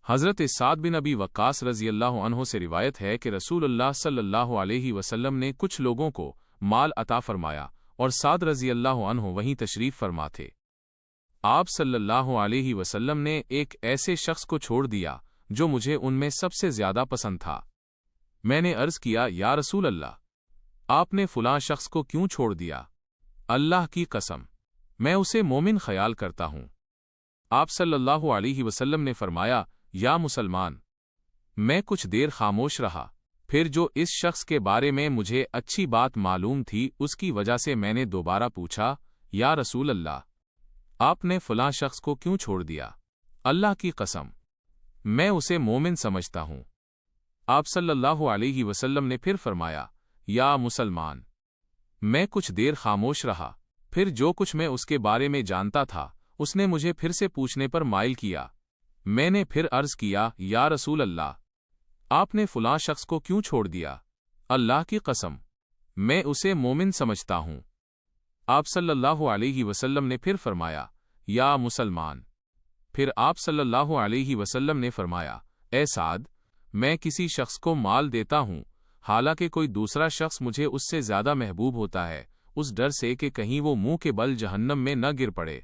حضرت سعد بن ابی وقاص رضی اللہ عنہ سے روایت ہے کہ رسول اللہ صلی اللہ علیہ وسلم نے کچھ لوگوں کو مال عطا فرمایا اور سعد رضی اللہ عنہ وہیں تشریف فرما تھے۔ آپ صلی اللہ علیہ وسلم نے ایک ایسے شخص کو چھوڑ دیا جو مجھے ان میں سب سے زیادہ پسند تھا۔ میں نے عرض کیا، یا رسول اللہ، آپ نے فلاں شخص کو کیوں چھوڑ دیا؟ اللہ کی قسم، میں اسے مومن خیال کرتا ہوں۔ آپ صلی اللہ علیہ وسلم نے فرمایا، یا مسلمان۔ میں کچھ دیر خاموش رہا، پھر جو اس شخص کے بارے میں مجھے اچھی بات معلوم تھی اس کی وجہ سے میں نے دوبارہ پوچھا، یا رسول اللہ، آپ نے فلاں شخص کو کیوں چھوڑ دیا؟ اللہ کی قسم، میں اسے مومن سمجھتا ہوں۔ آپ صلی اللہ علیہ وسلم نے پھر فرمایا، یا مسلمان۔ میں کچھ دیر خاموش رہا، پھر جو کچھ میں اس کے بارے میں جانتا تھا اس نے مجھے پھر سے پوچھنے پر مائل کیا۔ میں نے پھر عرض کیا، یا رسول اللہ، آپ نے فلاں شخص کو کیوں چھوڑ دیا؟ اللہ کی قسم، میں اسے مومن سمجھتا ہوں۔ آپ صلی اللہ علیہ وسلم نے پھر فرمایا، یا مسلمان۔ پھر آپ صلی اللہ علیہ وسلم نے فرمایا، اے سعد، میں کسی شخص کو مال دیتا ہوں حالانکہ کوئی دوسرا شخص مجھے اس سے زیادہ محبوب ہوتا ہے، اس ڈر سے کہ کہیں وہ منہ کے بل جہنم میں نہ گر پڑے۔